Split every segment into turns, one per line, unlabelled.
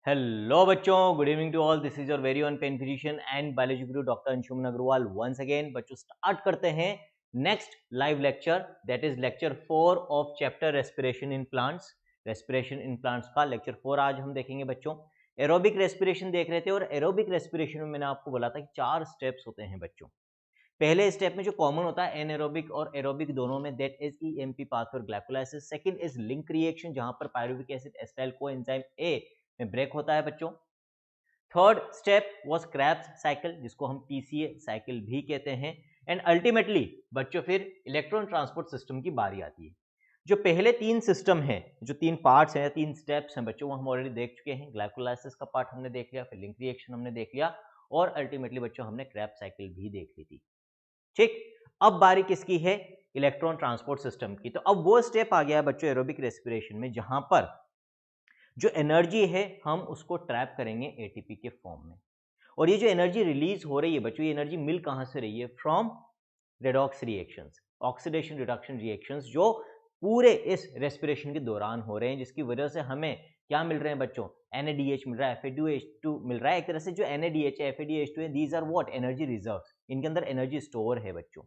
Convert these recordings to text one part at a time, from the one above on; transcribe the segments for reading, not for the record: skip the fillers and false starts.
Hello बच्चों, good evening to all. This is your very own pen physician and biology guru doctor Anshuman Agrawal once again. बच्चों start करते हैं next live lecture, that is lecture 4 of chapter respiration in plants. Respiration in plants का lecture 4 आज हम देखेंगे बच्चों। Aerobic respiration देख रहे थे और एरोबिक रेस्पिरेशन में मैंने आपको बोला था कि 4 स्टेप्स होते हैं बच्चों। पहले स्टेप में जो कॉमन होता है एनएरोबिक और एरोबिक दोनों में, that is EMP pathway glycolysis. Second is link reaction, जहां पर pyruvic acid acetyl coenzyme A में ब्रेक होता है बच्चों। Third step was Krebs cycle, जिसको हम पीसीए साइकिल भी कहते हैं। एंड अल्टीमेटली बच्चों फिर इलेक्ट्रॉन ट्रांसपोर्ट सिस्टम की बारी आती है। जो पहले 3 सिस्टम हैं, जो 3 पार्ट्स हैं, 3 स्टेप्स हैं बच्चों, वो हम ऑलरेडी देख चुके हैं। ग्लाइकोलाइसिस का पार्ट हमने देख लिया, फिर लिंक रिएक्शन हमने देख लिया और अल्टीमेटली बच्चों हमने क्रेब्स साइकिल भी देख ली थी। ठीक, अब बारी किसकी है? इलेक्ट्रॉन ट्रांसपोर्ट सिस्टम की। तो अब वो स्टेप आ गया है बच्चों एरोबिक रेस्पिरेशन में, जहां पर जो एनर्जी है हम उसको ट्रैप करेंगे एटीपी के फॉर्म में। और ये जो एनर्जी रिलीज हो रही है बच्चों, ये एनर्जी मिल कहां से रही है? From redox reactions, oxidation reduction reactions, जो पूरे इस रेस्पिरेशन के दौरान हो रहे हैं, जिसकी वजह से हमें क्या मिल रहे हैं बच्चों? NADH मिल रहा है, FADH2 मिल रहा है। एक तरह से जो NADH है, FADH2 है, these are what? Energy reserves. इनके अंदर एनर्जी स्टोर है बच्चों।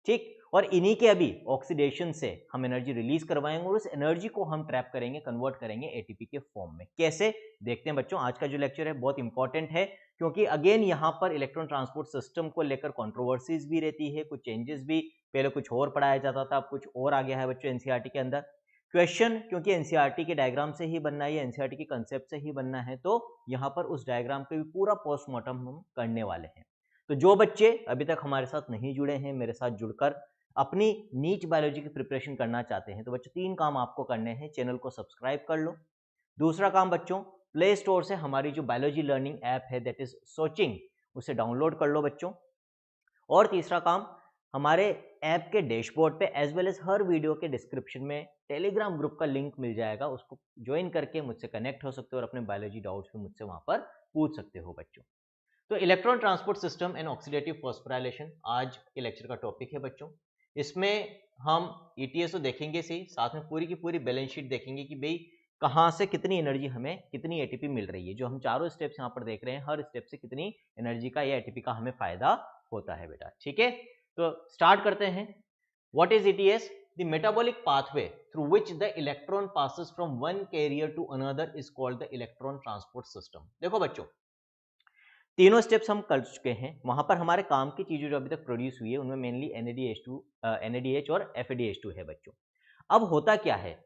ठीक, और इन्हीं के अभी ऑक्सीडेशन से हम एनर्जी रिलीज करवाएंगे और उस एनर्जी को हम ट्रैप करेंगे, कन्वर्ट करेंगे एटीपी के फॉर्म में। कैसे? देखते हैं बच्चों। आज का जो लेक्चर है बहुत इंपॉर्टेंट है, क्योंकि अगेन यहाँ पर इलेक्ट्रॉन ट्रांसपोर्ट सिस्टम को लेकर कंट्रोवर्सीज भी रहती है, कुछ चेंजेस भी। पहले कुछ और पढ़ाया जाता था, अब कुछ और आ गया है बच्चों एनसीईआरटी के अंदर। क्वेश्चन क्योंकि एनसीईआरटी के डायग्राम से ही बनना है या एनसीईआरटी के कंसेप्ट से ही बनना है, तो यहाँ पर उस डायग्राम के भी पूरा पोस्टमार्टम हम करने वाले हैं। तो जो बच्चे अभी तक हमारे साथ नहीं जुड़े हैं, मेरे साथ जुड़कर अपनी नीट बायोलॉजी की प्रिपरेशन करना चाहते हैं, तो बच्चों 3 काम आपको करने हैं। चैनल को सब्सक्राइब कर लो। दूसरा काम बच्चों, प्ले स्टोर से हमारी जो बायोलॉजी लर्निंग ऐप है, दैट इज सोचिंग, उसे डाउनलोड कर लो बच्चों। और तीसरा काम, हमारे ऐप के डैशबोर्ड पे एज वेल एज हर वीडियो के डिस्क्रिप्शन में टेलीग्राम ग्रुप का लिंक मिल जाएगा, उसको ज्वाइन करके मुझसे कनेक्ट हो सकते हो और अपने बायोलॉजी डाउट्स भी मुझसे वहां पर पूछ सकते हो बच्चों। तो electron transport system and oxidative phosphorylation आज के लेक्चर का टॉपिक है बच्चों। इसमें हम ईटीएस तो देखेंगे ही, साथ में पूरी की पूरी बैलेंस शीट देखेंगे कि भाई कहाँ से कितनी एनर्जी हमें, कितनी एटीपी मिल रही है। जो हम चारों स्टेप्स यहाँ पर देख रहे हैं, हर स्टेप से कितनी एनर्जी का या एटीपी का हमें फायदा होता है बेटा। ठीक है, तो स्टार्ट करते हैं। What is ETS? The metabolic pathway through which the electron passes from one carrier to another is called the electron transport system। देखो बच्चों, तीनों स्टेप्स हम कर चुके हैं। वहां पर हमारे काम की चीजें जो अभी तक प्रोड्यूस हुई है, उनमें मेनली NADH और FADH2 है बच्चों। अब होता क्या है,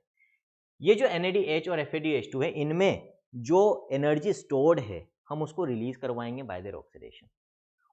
ये जो NADH और FADH2 है, इनमें जो एनर्जी स्टोर्ड है हम उसको रिलीज करवाएंगे बाय देयर ऑक्सीडेशन।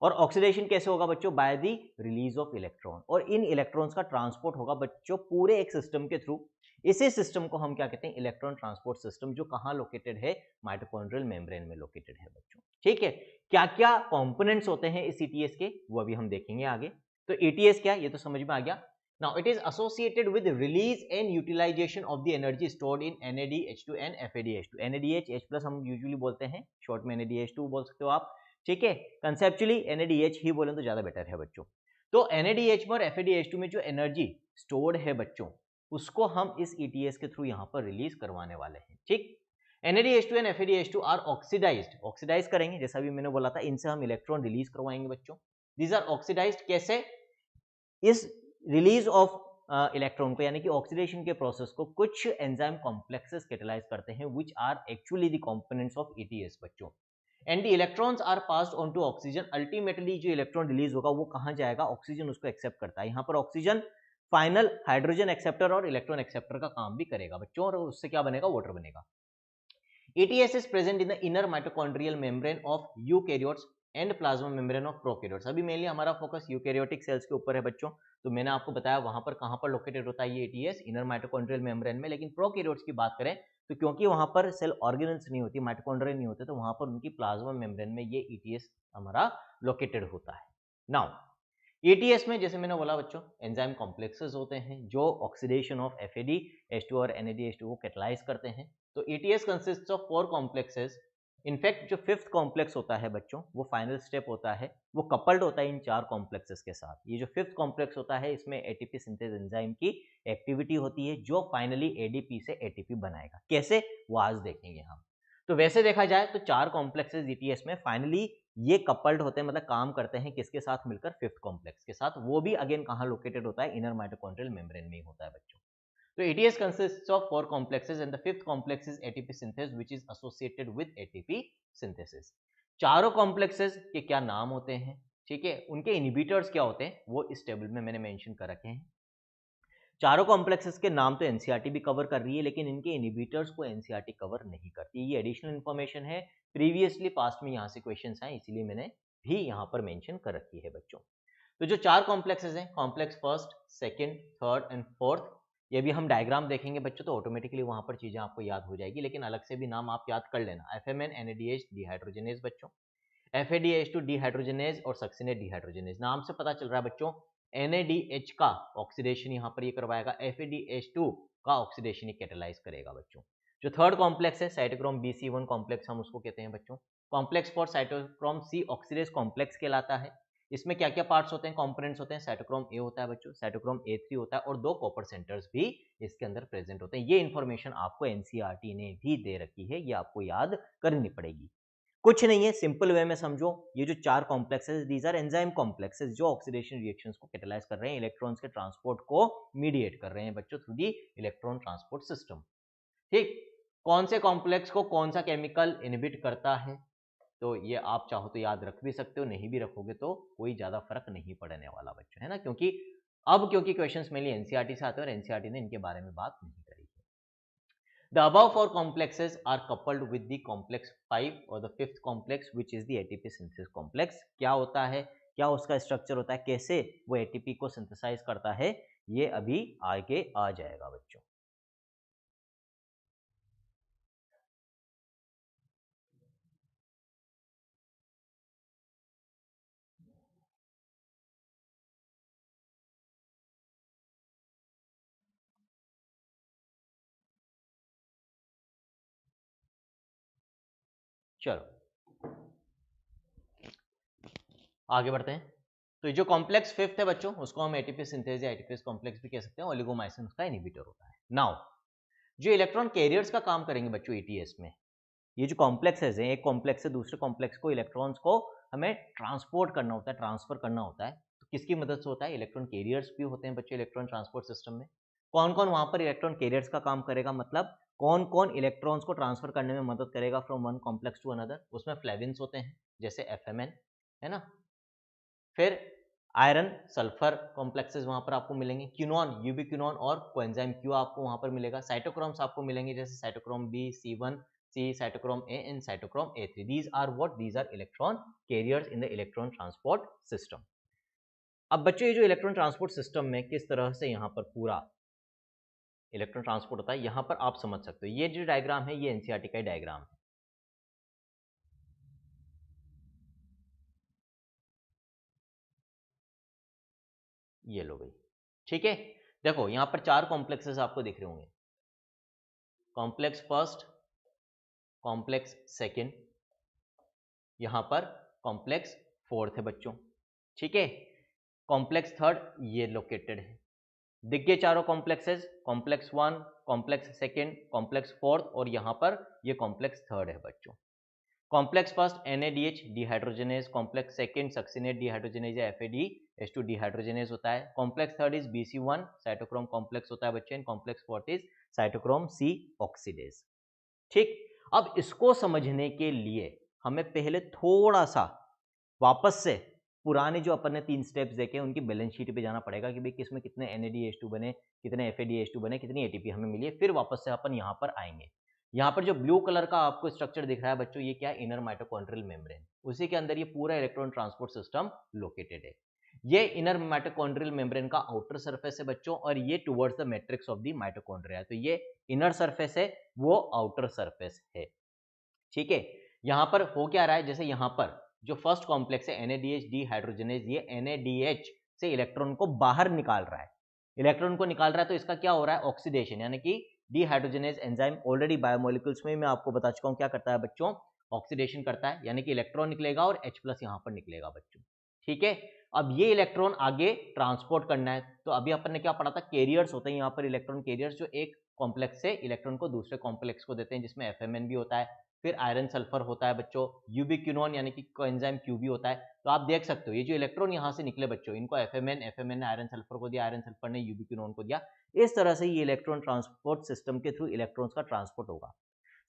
और ऑक्सीडेशन कैसे होगा बच्चों? By the release of electron. और इन इलेक्ट्रॉन्स का ट्रांसपोर्ट होगा बच्चों पूरे एक सिस्टम के थ्रू। इसी सिस्टम को हम क्या कहते हैं? इलेक्ट्रॉन ट्रांसपोर्ट सिस्टम, जो कहां लोकेटेड है? माइटोकॉन्ड्रियल मेम्ब्रेन में लोकेटेड है बच्चों। ठीक है, क्या क्या कंपोनेंट्स होते हैं इस ETS के, वो अभी हम देखेंगे आगे। तो ETS क्या, ये तो समझ में आ गया। Now it is associated with release and utilization of the energy stored in NADH2 and FADH2। NADH H+ हम यूजुअली बोलते हैं, शॉर्ट में NADH2 बोल सकते हो आप। ठीक है, कंसेप्चुअली NADH ही बोलें तो ज्यादा बेटर है बच्चों। तो NADH में और FADH2 में जो एनर्जी स्टोर्ड है बच्चों, उसको हम इस ETS के थ्रू यहां पर रिलीज करवाने वाले हैं। ठीक, NADH2 and FADH2 are oxidised, oxidise करेंगे, जैसा भी मैंने बोला था, इनसे हम इलेक्ट्रॉन रिलीज करवाएंगे बच्चों। दीज आर ऑक्सीडाइज्ड कैसे? इस रिलीज ऑफ इलेक्ट्रॉन को, यानी कि ऑक्सीडेशन के प्रोसेस को, कुछ एंजाइम कॉम्प्लेक्सेस कैटेलाइज करते हैं, which are actually the components of ETS बच्चों। And the electrons are passed on to oxygen. Ultimately जो इलेक्ट्रॉन रिलीज होगा वो कहां जाएगा? ऑक्सीजन उसको एक्सेप्ट करता है। यहां पर ऑक्सीजन फाइनल हाइड्रोजन एक्सेप्टर और इलेक्ट्रॉन एक्सेप्टर का काम भी करेगा बच्चों, और उससे क्या बनेगा? वाटर बनेगा। ETS is present in the inner mitochondrial membrane of eukaryotes and plasma membrane of prokaryotes। अभी मेनली हमारा फोकस यूकैरियोटिक सेल्स के ऊपर है बच्चों। तो मैंने आपको बताया वहां पर कहां पर लोकेटेड होता है ये ETS, इनर माइटोकॉन्ड्रियल मेम्ब्रेन में। लेकिन प्रोकैरियोट्स की बात करें तो क्योंकि वहां पर सेल ऑर्गेनल्स नहीं होती, माइटोकॉन्ड्रिया नहीं होते, तो वहां पर उनकी प्लाज्मा मेम्ब्रेन में ये ETS हमारा लोकेटेड होता है। नाउ ETS में जैसे मैंने बोला बच्चों, एंजाइम कॉम्प्लेक्सेस होते हैं जो ऑक्सीडेशन ऑफ FADH2 और NADH2 को कैटलाइज करते हैं। तो ETS consist of 4 complexes. In fact जो 5th कॉम्प्लेक्स होता है बच्चों, वो फाइनल स्टेप होता है, वो कपल्ड होता है इन 4 कॉम्प्लेक्सेस के साथ। ये जो 5th कॉम्प्लेक्स होता है, इसमें ATP सिंथेस एंजाइम की एक्टिविटी होती है, जो फाइनली ADP से ATP बनाएगा। कैसे? वो आज देखेंगे हम। तो वैसे देखा जाए तो 4 कॉम्प्लेक्सेस ईटीएस में फाइनली ये कपल्ड होते हैं, मतलब काम करते हैं किसके साथ मिलकर, फिफ्थ कॉम्प्लेक्स के साथ। वो भी अगेन कहाँ लोकेटेड होता है, इनर माइटोकॉन्ड्रियल मेम्ब्रेन में ही होता है बच्चों। तो ATS consists of 4 complexes and the fifth complex is ATP synthase which is associated with ATP synthesis। चारों कॉम्प्लेक्सेस के क्या नाम होते हैं, ठीक है, उनके इनहिबिटर्स क्या होते हैं, वो इस टेबल में मैंने मेंशन कर रखे हैं। चारों कॉम्प्लेक्सेस के नाम तो एनसीईआरटी भी कवर कर रही है, लेकिन इनके इनहिबिटर्स को एनसीईआरटी कवर नहीं करती। ये एडिशनल इंफॉर्मेशन है, प्रीवियसली पास्ट में यहाँ से क्वेश्चंस आए, इसीलिए मैंने भी यहाँ पर मेंशन कर रखी है बच्चों। तो जो 4 कॉम्प्लेक्सेस हैं, complex first, second, third and fourth, ये भी हम डायग्राम देखेंगे बच्चों, तो ऑटोमेटिकली वहां पर चीजें आपको याद हो जाएगी, लेकिन अलग से भी नाम आप याद कर लेना। FMN NADH डिहाइड्रोजनेज बच्चों, FADH2 डिहाइड्रोजनेज और सक्सिनेट डिहाइड्रोजनेज। नाम से पता चल रहा है बच्चों, NADH का ऑक्सीडेशन यहाँ पर ये करवाएगा, FADH2 का ऑक्सीडेशन ये कैटेलाइज करेगा बच्चों। जो थर्ड कॉम्प्लेक्स है साइटोक्रोम BC1 कॉम्प्लेक्स, हम उसको कहते हैं बच्चों complex for cytochrome C oxidase complex कहलाता है। इसमें क्या क्या पार्ट्स होते हैं, कंपोनेंट्स होते हैं, साइटोक्रोम ए होता है बच्चों, साइटोक्रोम A3 होता है, और 2 कॉपर सेंटर्स भी इसके अंदर प्रेजेंट होते हैं। ये इंफॉर्मेशन आपको एनसीईआरटी ने भी दे रखी है, ये आपको याद करनी पड़ेगी। कुछ नहीं है, सिंपल वे में समझो, ये जो 4 complexes, these are enzyme complexes जो ऑक्सीडेशन रिएक्शंस को कैटेलाइज कर रहे हैं, इलेक्ट्रॉन्स के ट्रांसपोर्ट को मीडिएट कर रहे हैं बच्चों through the electron transport system. ठीक, कौन से कॉम्प्लेक्स को कौन सा केमिकल इनहिबिट करता है, तो ये आप चाहो तो याद रख भी सकते हो, नहीं भी रखोगे तो कोई ज्यादा फर्क नहीं पड़ने वाला बच्चों, है ना, क्योंकि क्वेश्चंस मेनली एनसीईआरटी से आते हैं और एनसीईआरटी ने इनके बारे में बात नहीं करी है। The above 4 complexes are coupled with the complex 5 और the fifth complex which is the ATP synthesis complex। क्या होता है, क्या उसका स्ट्रक्चर होता है, कैसे वो एटीपी को सिंथेसाइज करता है, ये अभी आगे आ जाएगा बच्चों। चलो आगे बढ़ते हैं। तो जो कॉम्प्लेक्स फिफ्थ है बच्चों, उसको हम एटीपी सिंथेज या एटीपीज कॉम्प्लेक्स भी कह सकते हैं, ओलिगोमाइसिन उसका इनहिबिटर होता है। नाउ जो इलेक्ट्रॉन कैरियर्स का काम करेंगे बच्चों ईटीएस में, ये जो कॉम्प्लेक्सेस हैं, एक कॉम्प्लेक्स से दूसरे कॉम्प्लेक्स को इलेक्ट्रॉन्स को हमें ट्रांसपोर्ट करना होता है, ट्रांसफर करना होता है, तो किसकी मदद से होता है, इलेक्ट्रॉन कैरियर्स भी होते हैं बच्चों इलेक्ट्रॉन ट्रांसपोर्ट सिस्टम में। कौन कौन वहां पर इलेक्ट्रॉन कैरियर्स का काम करेगा, मतलब कौन कौन इलेक्ट्रॉन्स को ट्रांसफर करने में मदद करेगा from one complex to another. उसमें फ्लेविन्स होते हैं जैसे FMN, है ना, फिर आयरन सल्फर कॉम्प्लेक्सेस वहां पर आपको मिलेंगे, क्यूनॉन यूबिक्यूनॉन और कोएंजाइम क्यू आपको वहां पर मिलेगा, साइटोक्रोम्स आपको मिलेंगे जैसे cytochrome B C1 C, cytochrome A and cytochrome A3। These are what, these are electron carriers in the electron transport system. अब बच्चों ये जो इलेक्ट्रॉन ट्रांसपोर्ट सिस्टम में किस तरह से यहाँ पर पूरा इलेक्ट्रॉन ट्रांसपोर्ट होता है, यहाँ पर आप समझ सकते हो। ये जो डायग्राम है ये एनसीईआरटी का डायग्राम है, ये लो भाई, ठीक है। देखो यहाँ पर 4 कॉम्प्लेक्सेस आपको दिख रहे होंगे, कॉम्प्लेक्स फर्स्ट, कॉम्प्लेक्स सेकेंड, यहां पर कॉम्प्लेक्स फोर्थ है बच्चों, ठीक है। कॉम्प्लेक्स थर्ड ये लोकेटेड है, दिख गए चारों complexes, complex 1, complex second, complex fourth, और यहां पर ये कॉम्प्लेक्स थर्ड है बच्चों। Complex first NADH dehydrogenase, complex second succinate dehydrogenase या FADH2 डिहाइड्रोजनेज होता है, complex third is BC1 cytochrome complex होता है बच्चों, complex fourth is cytochrome C oxidase. ठीक, अब इसको समझने के लिए हमें पहले थोड़ा सा वापस से पुराने जो अपन ने 3 स्टेप्स देखे उनकी बैलेंस शीट पे जाना पड़ेगा कि भाई किसमें कितने NADH2 बने, कितने FADH2 बने, कितनी ATP हमें मिली है, फिर वापस से अपन यहाँ पर आएंगे। यहाँ पर जो ब्लू कलर का आपको स्ट्रक्चर दिख रहा है बच्चों, ये क्या है, इनर माइटोकॉन्ड्रियल मेम्ब्रेन, उसी के अंदर ये पूरा इलेक्ट्रॉन ट्रांसपोर्ट सिस्टम लोकेटेड है। ये इनर माइटोकॉन्ड्रियल मेम्ब्रेन का आउटर सरफेस है बच्चों, और ये towards the matrix of the mitochondria, तो ये इनर सरफेस है, वो आउटर सरफेस है, ठीक है। यहां पर हो क्या रहा है, जैसे यहां पर जो फर्स्ट कॉम्प्लेक्स है NADH डिहाइड्रोजनेज, ये NADH से इलेक्ट्रॉन को बाहर निकाल रहा है, इलेक्ट्रॉन को निकाल रहा है, तो इसका क्या हो रहा है, ऑक्सीडेशन, यानी कि डिहाइड्रोजनेज एंजाइम ऑलरेडी बायोमोलिक्यूल्स में मैं आपको बता चुका हूं क्या करता है बच्चों, ऑक्सीडेशन करता है, यानी कि इलेक्ट्रॉन निकलेगा और H+ यहां पर निकलेगा बच्चों, ठीक है। अब ये इलेक्ट्रॉन आगे ट्रांसपोर्ट करना है, तो अभी अपन ने क्या पढ़ा था, कैरियर्स होते हैं यहाँ पर इलेक्ट्रॉन कैरियर्स, जो एक कॉम्प्लेक्स से इलेक्ट्रॉन को दूसरे कॉम्प्लेक्स को देते हैं, जिसमें FMN भी होता है, फिर आयरन सल्फर होता है बच्चों, यूबिक्विनोन यानी कि कोएंजाइम क्यूबी होता है। तो आप देख सकते हो ये जो इलेक्ट्रॉन यहाँ से निकले बच्चों, इनको एफएमएन ने आयरन सल्फर को दिया, आयरन सल्फर ने यूबिक्विनोन को दिया। इस तरह से ये इलेक्ट्रॉन ट्रांसपोर्ट सिस्टम के थ्रू इलेक्ट्रॉन्स का ट्रांसपोर्ट होगा।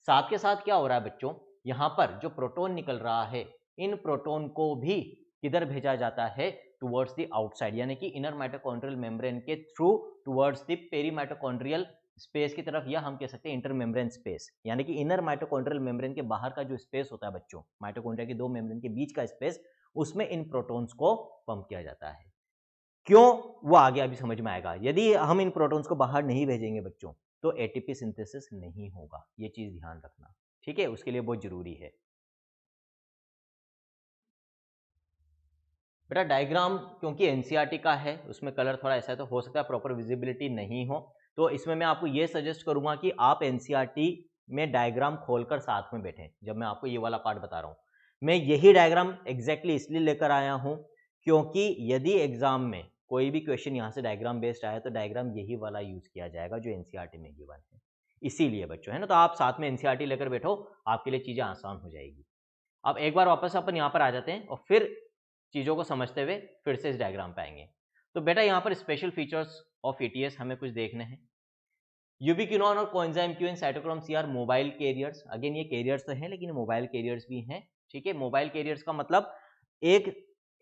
साथ के साथ क्या हो रहा है बच्चों, यहाँ पर जो प्रोटॉन निकल रहा है, इन प्रोटॉन को भी किधर भेजा जाता है, टुवर्ड्स द आउटसाइड, यानी कि इनर माइटोकॉन्ड्रियल मेम्ब्रेन के थ्रू टुवर्ड्स द पेरीमाइटोकॉन्ड्रियल स्पेस की तरफ, या हम कह सकते हैं इंटर मेम्ब्रेन स्पेस, यानी कि इनर माइटोकॉन्ड्रियल मेम्ब्रेन के बाहर का जो स्पेस होता है बच्चों, माइटोकॉन्ड्रिया के दो मेम्ब्रेन के बीच का स्पेस, उसमें इन प्रोटॉन्स को पंप किया जाता है। क्यों, वो आगे अभी समझ में आएगा। यदि हम इन प्रोटॉन्स को बाहर नहीं भेजेंगे बच्चों, तो एटीपी सिंथेसिस नहीं होगा, ये चीज ध्यान रखना, ठीक है, उसके लिए बहुत जरूरी है। बेटा डायग्राम क्योंकि एनसीईआरटी का है, उसमें कलर थोड़ा ऐसा है, तो हो सकता है प्रॉपर विजिबिलिटी नहीं हो, तो इसमें मैं आपको ये सजेस्ट करूंगा कि आप एनसीईआरटी में डायग्राम खोलकर साथ में बैठें। जब मैं आपको ये वाला पार्ट बता रहा हूं, मैं यही डायग्राम एग्जैक्टली इसलिए लेकर आया हूं क्योंकि यदि एग्जाम में कोई भी क्वेश्चन यहाँ से डायग्राम बेस्ड आया तो डायग्राम यही वाला यूज किया जाएगा जो एनसीईआरटी में गिवन है, इसीलिए बच्चों, है ना। तो आप साथ में एनसीईआरटी लेकर बैठो, आपके लिए चीजें आसान हो जाएगी। अब एक बार वापस अपन यहाँ पर आ जाते हैं और फिर चीज़ों को समझते हुए फिर से इस डायग्राम पे आएंगे। तो बेटा यहाँ पर स्पेशल फीचर्स ऑफ एटीएस हमें कुछ देखने हैं। यूबिक्विनोन और coenzyme Q and cytochrome C are mobile carriers. Again ये कैरियर्स तो हैं लेकिन मोबाइल कैरियर्स भी हैं, ठीक है। मोबाइल कैरियर्स का मतलब एक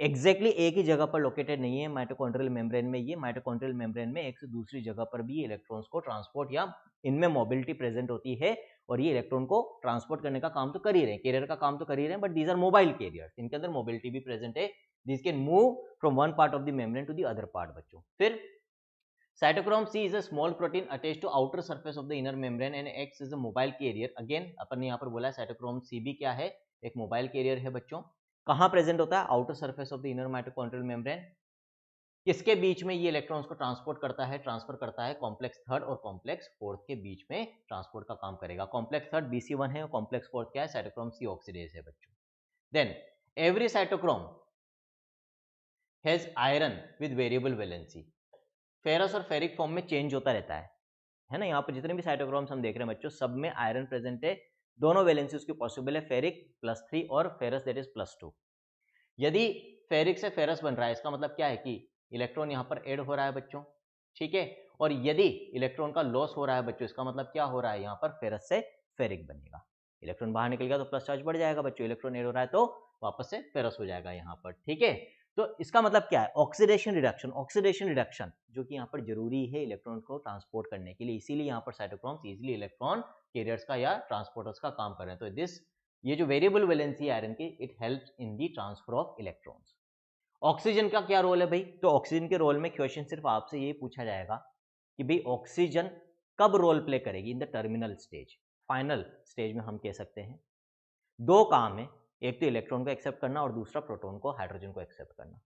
एग्जैक्टली एक ही जगह पर लोकेटेड नहीं है माइटोकॉन्ड्रियल मेम्ब्रेन में, ये माइटोकॉन्ड्रियल मेम्ब्रेन में एक से दूसरी जगह पर भी इलेक्ट्रॉन्स को ट्रांसपोर्ट या इनमें मोबिलिटी प्रेजेंट होती है, और ये इलेक्ट्रॉन को ट्रांसपोर्ट करने का काम तो कर ही रहे हैं, कैरियर का काम तो कर ही रहे हैं, but these are mobile carriers, इनके अंदर मोबिलिटी भी प्रेजेंट है। This can move from one part of the membrane to the other part बच्चों। फिर cytochrome C is a small protein attached to outer surface of the inner membrane and acts as a mobile carrier. Again अपन ने यहाँ पर बोला cytochrome C भी क्या है, एक मोबाइल कैरियर है बच्चों। कहाँ प्रेजेंट होता है, outer surface of the inner mitochondrial membrane. किसके बीच में ये इलेक्ट्रॉन्स को ट्रांसपोर्ट करता है, ट्रांसफर करता है कॉम्प्लेक्स थर्ड और कॉम्प्लेक्स फोर्थ के बीच में ट्रांसपोर्ट का काम करेगा। कॉम्प्लेक्स थर्ड BC1 है और कॉम्प्लेक्स फोर्थ क्या है, साइटोक्रोम C ऑक्सीडेज है बच्चों। Then every cytochrome has iron with variable valency. Ferrous और फेरिक फॉर्म में चेंज होता रहता है ना। यहाँ पर जितने भी साइटोक्रोम्स हम देख रहे हैं बच्चों, सब में आयरन प्रेजेंट है, दोनों वैलेंसी उसकी पॉसिबल है, फेरिक +3 और फेरस दैट इज +2। यदि फेरिक से फेरस बन रहा है, इसका मतलब क्या है कि इलेक्ट्रॉन यहाँ पर ऐड हो रहा है बच्चों, ठीक है। और यदि इलेक्ट्रॉन का लॉस हो रहा है बच्चों, इसका मतलब क्या हो रहा है, यहाँ पर फेरस से फेरिक बनेगा। इलेक्ट्रॉन बाहर निकल गया तो प्लस चार्ज बढ़ जाएगा बच्चों, इलेक्ट्रॉन ऐड हो रहा है तो वापस से फेरस हो जाएगा यहाँ पर, ठीक है। तो इसका मतलब क्या है, ऑक्सीडेशन रिडक्शन। ऑक्सीडेशन रिडक्शन जो कि यहाँ पर जरूरी है इलेक्ट्रॉन को ट्रांसपोर्ट करने के लिए, इसीलिए यहाँ पर साइटोक्रोम्स इजीली इलेक्ट्रॉन कैरियर्स का या ट्रांसपोर्टर्स का काम कर रहे हैं। तो दिस ये जो वेरिएबल वैलेंसी आयरन की, it helps in the transfer of electrons. Oxygen का क्या रोल है भाई, तो ऑक्सीजन के रोल में क्वेश्चन सिर्फ आपसे ये पूछा जाएगा कि भाई ऑक्सीजन कब रोल प्ले करेगी in the terminal stage, final stage में हम कह सकते हैं। दो काम है, एक तो इलेक्ट्रॉन को एक्सेप्ट करना और दूसरा प्रोटॉन को, हाइड्रोजन को एक्सेप्ट करना।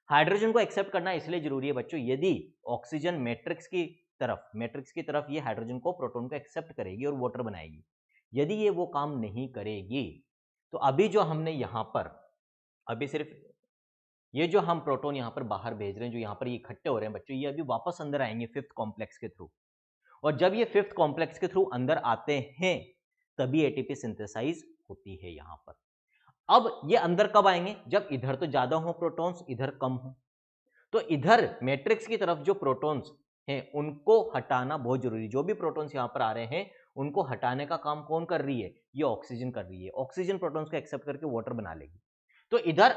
हाइड्रोजन को एक्सेप्ट करना इसलिए जरूरी है बच्चों, यदि ऑक्सीजन मैट्रिक्स की तरफ ये हाइड्रोजन को, प्रोटॉन को एक्सेप्ट करेगी और वाटर बनाएगी, यदि ये वो काम नहीं करेगी तो अभी जो हमने यहाँ पर, अभी सिर्फ ये जो हम प्रोटॉन यहाँ पर बाहर भेज रहे हैं, जो यहाँ पर ये इकट्ठे हो रहे हैं बच्चों, ये अभी वापस अंदर आएंगे फिफ्थ कॉम्प्लेक्स के थ्रू, और जब ये फिफ्थ कॉम्प्लेक्स के थ्रू अंदर आते हैं तभी एटीपी सिंथेसाइज होती है यहाँ पर। अब ये अंदर कब आएंगे, जब इधर तो ज्यादा हो प्रोटॉन्स, इधर कम हो। तो इधर मैट्रिक्स की तरफ जो प्रोटॉन्स हैं उनको हटाना बहुत जरूरी। जो भी प्रोटॉन्स यहाँ पर आ रहे हैं उनको हटाने का काम कौन कर रही है, ये ऑक्सीजन कर रही है। ऑक्सीजन प्रोटॉन्स को एक्सेप्ट करके वाटर बना लेगी। तो इधर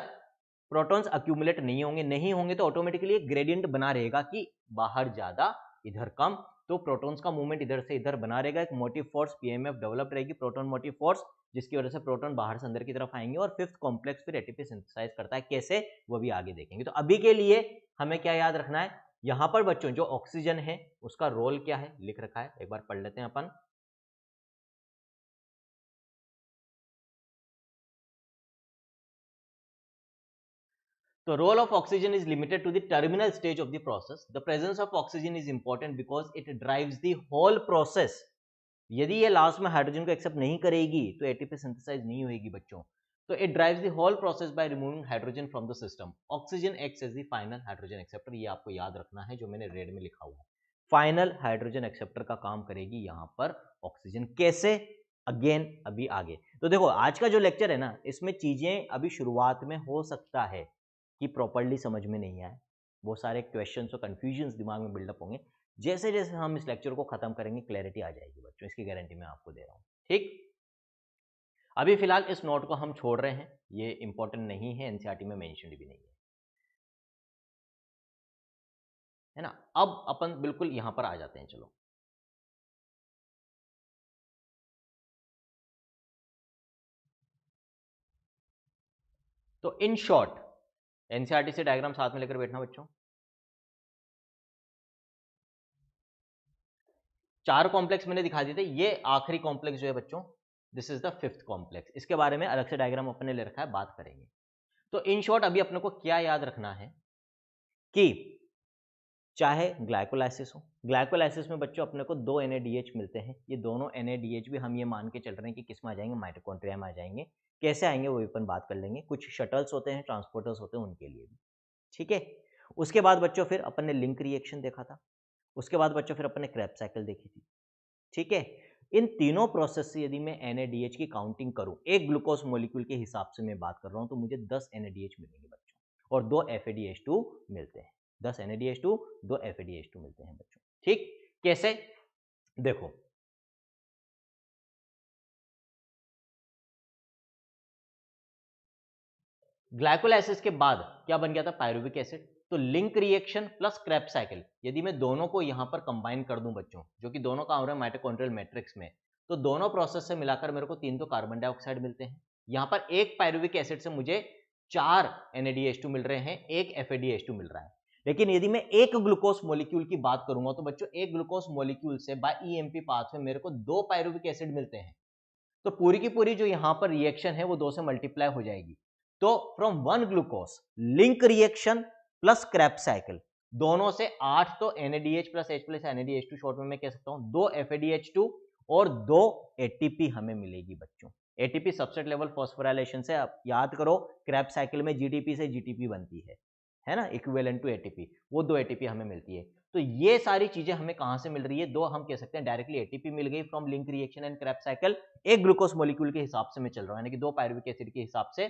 प्रोटॉन्स अक्यूमुलेट नहीं होंगे तो ऑटोमेटिकली एक ग्रेडियंट बना रहेगा कि बाहर ज्यादा इधर कम, तो प्रोटॉन्स का मूवमेंट इधर से इधर बना रहेगा। एक मोटिव फोर्स पीएमएफ डेवलप रहेगी, प्रोटॉन मोटिव फोर्स, जिसकी वजह से प्रोटॉन बाहर से अंदर की तरफ आएंगे और फिफ्थ कॉम्प्लेक्स फिर एटीपी सिंथेसाइज करता है। कैसे, वो भी आगे देखेंगे। तो अभी के लिए हमें क्या याद रखना है, यहां पर बच्चों जो ऑक्सीजन है उसका रोल क्या है लिख रखा है, एक बार पढ़ लेते हैं अपन। The role of oxygen is limited to the terminal stage of the process. The presence of oxygen is important because it drives the whole process. यदि ये लास्ट में हाइड्रोजन को एक्सेप्ट नहीं करेगी तो एटीपी सिंथेसाइज नहीं होगी बच्चों। तो it drives the whole process by removing hydrogen from the system. Oxygen acts as the final hydrogen acceptor, ये आपको याद रखना है जो मैंने रेड में लिखा हुआ है। फाइनल हाइड्रोजन एक्सेप्टर का काम करेगी यहाँ पर ऑक्सीजन। कैसे, अगेन अभी आगे। तो देखो आज का जो लेक्चर है ना, इसमें चीजें अभी शुरुआत में हो सकता है कि प्रॉपरली समझ में नहीं आए, वो सारे क्वेश्चंस और कंफ्यूजन्स दिमाग में बिल्डअप होंगे। जैसे जैसे हम इस लेक्चर को खत्म करेंगे क्लैरिटी आ जाएगी बच्चों, इसकी गारंटी मैं आपको दे रहा हूँ। ठीक, अभी फिलहाल इस नोट को हम छोड़ रहे हैं, ये इंपॉर्टेंट नहीं है, एनसीईआरटी में मेंशन भी नहीं है ना। अब अपन बिल्कुल यहां पर आ जाते हैं, चलो। तो इन शॉर्ट एनसीईआरटी से डायग्राम साथ में लेकर बैठना बच्चों। 4 कॉम्प्लेक्स मैंने दिखा दिए थे, ये आखिरी कॉम्प्लेक्स जो है बच्चों, this is the 5th complex. इसके बारे में अलग से डायग्राम अपने ले रखा है, बात करेंगे। तो इन शॉर्ट अभी अपने को क्या याद रखना है कि चाहे ग्लाइकोलाइसिस हो, ग्लाइकोलाइसिस में बच्चों अपने को 2 NADH मिलते हैं। ये दोनों NADH भी हम ये मान के चल रहे हैं कि किस में आ जाएंगे, माइटोकॉन्ड्रिया में आ जाएंगे। कैसे आएंगे वो भी अपन बात कर लेंगे, कुछ शटल्स होते हैं, ट्रांसपोर्टर्स होते हैं, उनके लिए भी। ठीक है, उसके बाद बच्चों फिर अपन ने लिंक रिएक्शन देखा था, उसके बाद बच्चों फिर अपन ने क्रेब्स साइकिल देखी थी। ठीक है, इन तीनों प्रोसेस से यदि मैं NADH की काउंटिंग करूं, एक ग्लूकोज मॉलिक्यूल के हिसाब से मैं बात कर रहा हूं, तो मुझे 10 NADH मिलेंगे बच्चों, और 2 FADH2 मिलते हैं। 10 NADH2, 2 FADH2 मिलते हैं बच्चों। ठीक, कैसे, देखो ग्लाइकोलाइसिस के बाद क्या बन गया था, पायरुविक एसिड। तो link reaction plus Krebs cycle, यदि मैं दोनों को यहां पर कंबाइन कर दूं बच्चों, जो कि दोनों का हो रहा है माइटोकॉन्ड्रियल मैट्रिक्स में, तो दोनों प्रोसेस से मिलाकर मेरे को 3 तो कार्बन डाइऑक्साइड मिलते हैं। यहां पर एक पायरुविक एसिड से मुझे 4 NADH2 मिल रहे हैं, एक FADH2 मिल रहा है। लेकिन यदि मैं एक ग्लूकोज मॉलिक्यूल की बात करूंगा, तो बच्चों एक ग्लूकोज मॉलिक्यूल से बाय EMP पाथवे मेरे को 2 पायरुविक एसिड मिलते हैं। तो पूरी की पूरी जो यहां पर रिएक्शन है वो 2 से मल्टीप्लाई हो जाएगी। तो from 1 glucose link reaction plus Krebs cycle, दोनों से 8 तो NADH plus H plus NADH2, short में मैं कह सकता हूं 2 FADH2 और 2 ATP हमें मिलेगी बच्चों। ATP सबसेट लेवल फॉस्फोराइलेशन से, आप याद करो क्रेब्स साइकिल में GTP से GTP बनती है ना, इक्विवेलेंट टू ATP, वो 2 ATP हमें मिलती है। तो ये सारी चीजें हमें कहां से मिल रही है, दो हम कह सकते हैं डायरेक्टली ATP मिल गई from link reaction and Krebs cycle, एक ग्लूकोज मॉलिक्यूल के हिसाब से मैं चल रहा हूं, यानी कि 2 पायरुविक एसिड के हिसाब से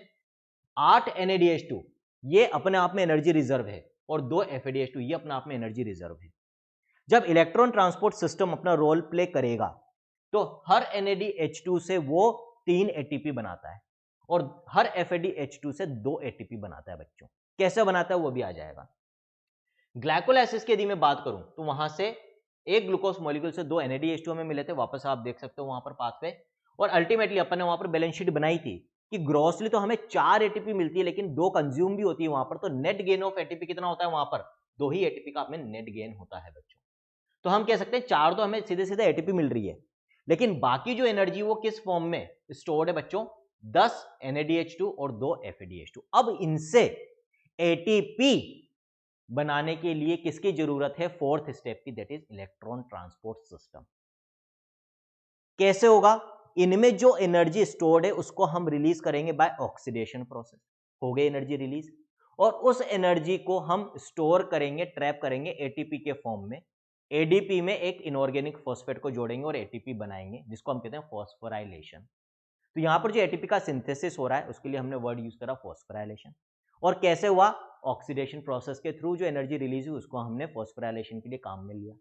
8 NADH2 ये अपने आप में एनर्जी रिजर्व है, और 2 FADH2 ये अपने आप में एनर्जी रिजर्व है। जब इलेक्ट्रॉन ट्रांसपोर्ट सिस्टम अपना रोल प्ले करेगा, तो हर NADH2 से वो 3 ATP बनाता है, और हर FADH2 से 2 ATP बनाता है बच्चों। कैसे बनाता है वो भी आ जाएगा। ग्लाइकोलाइसिस की यदि मैं बात करूं, तो वहां से एक ग्लूकोज मॉलिक्यूल से 2 NADH2 हमें मिले थे, वापस आप देख सकते हो वहां पर पाथवे। और अल्टीमेटली अपन ने वहां पर बैलेंस शीट बनाई थी कि ग्रॉसली तो हमें 4 ATP मिलती है, लेकिन 2 कंज्यूम भी होती है वहां पर। तो नेट गेन ऑफ ATP कितना होता है वहां पर, 2 ही ATP का हमें नेट गेन होता है बच्चों। तो हम कह सकते हैं 4 तो हमें सीधे सीधे ATP मिल रही है, लेकिन बाकी जो एनर्जी वो किस फॉर्म में स्टोर्ड है बच्चों, 10 NADH2 और 2 FADH2। अब इनसे ATP बनाने के लिए किसकी जरूरत है, 4th स्टेप की, that is electron transport system. कैसे होगा, इनमें जो एनर्जी स्टोर्ड है उसको हम रिलीज करेंगे बाय ऑक्सीडेशन प्रोसेस, हो गई एनर्जी रिलीज, और उस एनर्जी को हम स्टोर करेंगे, ट्रैप करेंगे एटीपी के फॉर्म में। एडीपी में एक इनऑर्गेनिक फॉस्फेट को जोड़ेंगे और एटीपी बनाएंगे, जिसको हम कहते हैं फॉस्फोराइलेशन। तो यहां पर जो एटीपी का सिंथेसिस हो रहा है उसके लिए हमने वर्ड यूज करा फॉस्फोराइलेशन। और कैसे हुआ, ऑक्सीडेशन प्रोसेस के थ्रू जो एनर्जी रिलीज हुई उसको हमने फॉस्फोराइलेशन के लिए काम में लिया।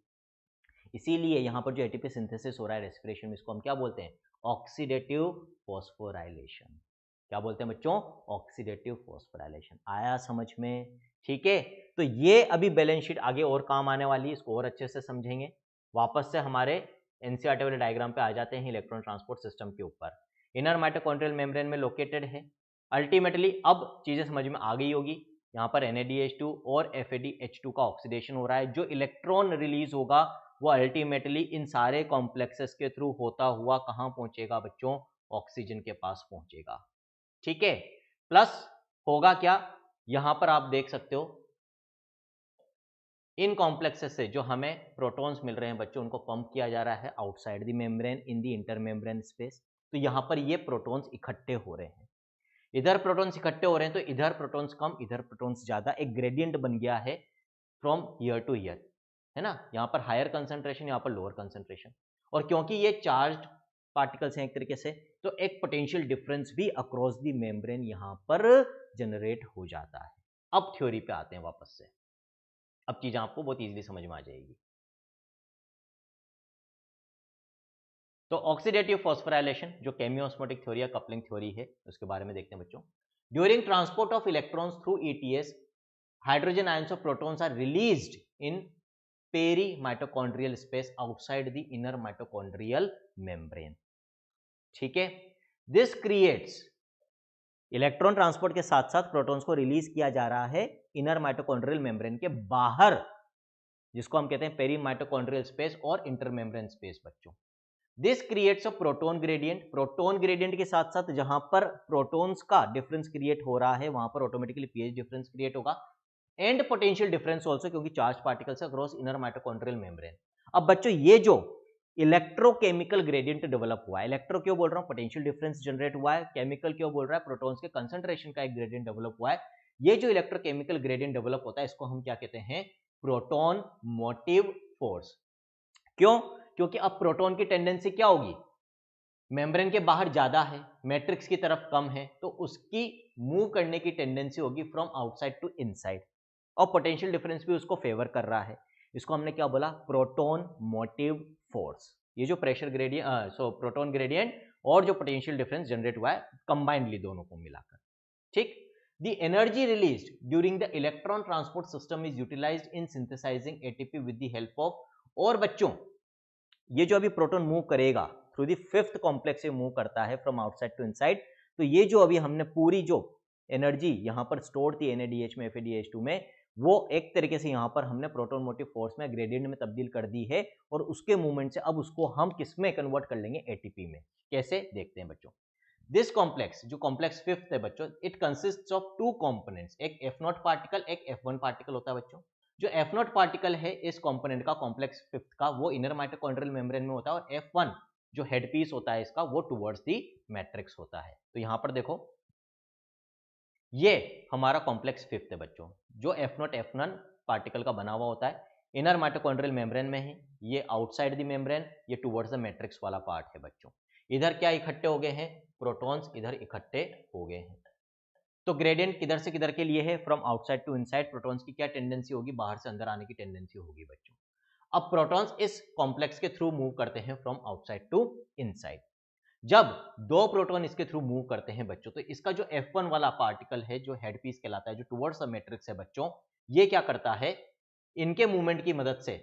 इसीलिए यहां पर जो एटीपी सिंथेसिस हो रहा है रेस्पिरेशन में, इसको हम क्या बोलते हैं, ऑक्सीडेटिव फॉस्फोराइलेशन। क्या बोलते हैं बच्चों, ऑक्सीडेटिव फॉस्फोराइलेशन। आया समझ में, ठीक है। तो ये अभी बैलेंस शीट आगे और काम आने वाली है, इसको और अच्छे से समझेंगे। वापस से हमारे एनसीईआरटी वाले डायग्राम पे आ जाते हैं, इलेक्ट्रॉन ट्रांसपोर्ट सिस्टम के ऊपर। इनर माइटोकॉन्ड्रियल मेम्ब्रेन में लोकेटेड है। अल्टीमेटली अब चीजें समझ में आ गई होगी, यहाँ पर NADH2 और FADH2 का ऑक्सीडेशन हो रहा है। जो इलेक्ट्रॉन रिलीज होगा वो अल्टीमेटली इन सारे कॉम्प्लेक्सेस के थ्रू होता हुआ कहां पहुंचेगा बच्चों, ऑक्सीजन के पास पहुंचेगा। ठीक है, प्लस होगा क्या, यहां पर आप देख सकते हो इन कॉम्प्लेक्सेस से जो हमें प्रोटॉन्स मिल रहे हैं बच्चों, उनको पंप किया जा रहा है outside the membrane in the inter membrane space. तो यहां पर ये प्रोटॉन्स इकट्ठे हो रहे हैं, इधर प्रोटॉन्स इकट्ठे हो रहे हैं, तो इधर प्रोटॉन्स कम, इधर प्रोटॉन्स ज्यादा, एक ग्रेडियंट बन गया है फ्रॉम ईयर टू ईयर, है ना। यहां पर हायर कंसंट्रेशन, यहां पर लोअर कंसंट्रेशन। और क्योंकि ये चार्ज पार्टिकल्स हैं एक तरीके से, तो एक पोटेंशियल डिफरेंस भी अक्रॉस द मेम्ब्रेन यहां पर जनरेट हो जाता है। अब थ्योरी पे आते हैं वापस से, अब चीजें आपको बहुत इजीली समझ में आ जाएगी। तो ऑक्सीडेटिव फॉस्फोराइलेशन जो केमियोस्मोटिक थ्योरी या कपलिंग थ्योरी है, उसके बारे में देखते हैं बच्चों। During transport of electrons through ETS, hydrogen ions of protons are released in peri mitochondrial space outside the inner mitochondrial membrane. ठीक है, दिस क्रिएट्स, इलेक्ट्रॉन ट्रांसपोर्ट के साथ साथ प्रोटॉन्स को रिलीज किया जा रहा है इनर माइटोकॉन्ड्रियल मेम्ब्रेन के बाहर, जिसको हम कहते हैं पेरी माइटोकॉन्ड्रियल स्पेस और इंटरमेम्ब्रेन स्पेस बच्चों। This creates a proton gradient, proton gradient के साथ साथ जहां पर प्रोटॉन्स का डिफरेंस क्रिएट हो रहा है वहां पर ऑटोमेटिकली पीएच डिफरेंस क्रिएट होगा, एंड पोटेंशियल डिफरेंस आल्सो, क्योंकि charge particles across inner mitochondrial membrane. अब बच्चों ये जो इलेक्ट्रोकेमिकल ग्रेडियंट डेवलप हुआ है, इलेक्ट्रो क्यों बोल रहा हूं, पोटेंशियल डिफरेंस जनरेट हुआ है, केमिकल क्यों बोल रहा है, प्रोटॉन्स के कंसंट्रेशन का एक ग्रेडियंट डेवलप हुआ है। ये जो इलेक्ट्रोकेमिकल ग्रेडियंट डेवलप होता है इसको हम क्या कहते हैं, प्रोटॉन मोटिव फोर्स। क्यों, क्योंकि अब प्रोटॉन की टेंडेंसी क्या होगी, मेम्ब्रेन के बाहर ज्यादा है, मैट्रिक्स की तरफ कम है, तो उसकी मूव करने की टेंडेंसी होगी फ्रॉम आउटसाइड टू इनसाइड, और पोटेंशियल डिफरेंस भी उसको फेवर कर रहा है। इसको हमने क्या बोला, प्रोटॉन मोटिव फोर्स। ये जो प्रेशर ग्रेडियंट प्रोटॉन ग्रेडियंट और जो पोटेंशियल डिफरेंस जनरेट हुआ है कंबाइंडली दोनों को मिलाकर। ठीक, the energy released during the electron transport system is utilised in synthesising ATP with the help of, और बच्चों ये जो अभी प्रोटॉन मूव करेगा थ्रू दी फिफ्थ कॉम्प्लेक्स से मूव करता है फ्रॉम आउटसाइड टू इनसाइड, तो ये जो अभी हमने पूरी जो एनर्जी यहां पर स्टोर थी NADH में FADH2 में, वो एक तरीके से यहां पर हमने प्रोटॉन मोटिव फोर्स में ग्रेडियंट में तब्दील कर दी है, और उसके मूवमेंट से अब उसको हम किस में कन्वर्ट कर लेंगे, ATP में। कैसे देखते हैं बच्चों। दिस कॉम्प्लेक्स, जो कॉम्प्लेक्स फिफ्थ है बच्चों, it consists of two components, एक F0 पार्टिकल, एक F1 पार्टिकल होता है बच्चों। जो F0 पार्टिकल है इस कंपोनेंट का, कॉम्प्लेक्स फिफ्थ का, वो इनर माइटोकॉन्ड्रियल मेम्ब्रेन में होता है, और F1 जो हेड पीस होता है इसका, वो टुवर्ड्स दी मैट्रिक्स होता है। तो यहां पर देखो ये हमारा कॉम्प्लेक्स फिफ्थ है बच्चों, जो F0 F1 पार्टिकल का बना हुआ होता है, इनर माइटोकॉन्ड्रियल मेम्ब्रेन में है, ये आउटसाइड द मेम्ब्रेन, ये टुवर्ड्स द मैट्रिक्स वाला पार्ट है बच्चों। इधर क्या इकट्ठे हो गए हैं, प्रोटॉन्स इधर इकट्ठे हो गए हैं। तो ग्रेडियंट किधर से किधर के लिए है, from outside to inside, protons की क्या टेंडेंसी होगी, बाहर से अंदर आने की टेंडेंसी होगी बच्चों। अब प्रोटॉन्स इस कॉम्प्लेक्स के थ्रू मूव करते हैं फ्रॉम आउटसाइड टू इनसाइड। जब दो प्रोटॉन इसके थ्रू मूव करते हैं बच्चों, तो इसका जो F1 वाला पार्टिकल है, जो हेड पीस कहलाता है, जो टुवर्ड्स द मैट्रिक्स है बच्चों, ये क्या करता है, इनके मूवमेंट की मदद से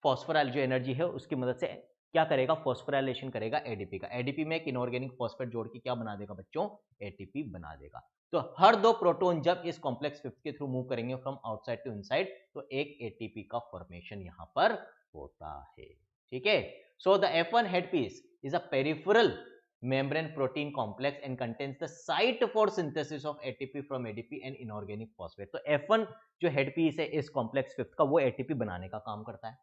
फॉस्फोराइल जो एनर्जी है उसकी मदद से क्या करेगा, फॉस्फोराइलेशन करेगा एडीपी का। एडीपी में एक इनऑर्गेनिक फॉस्फेट जोड़ के क्या बना देगा बच्चों, एटीपी बना देगा। तो हर दो प्रोटॉन जब इस कॉम्प्लेक्स फिफ्थ के थ्रू मूव करेंगे फ्रॉम आउटसाइड टू इनसाइड, तो एक एटीपी का फॉर्मेशन यहां पर होता है। ठीक है, so the F1 headpiece is a peripheral membrane protein complex and contains the site for synthesis of ATP from ADP and inorganic phosphate। तो F1 जो हेडपीस है इस कॉम्प्लेक्स फिफ्थ का, वो ATP बनाने का काम करता है।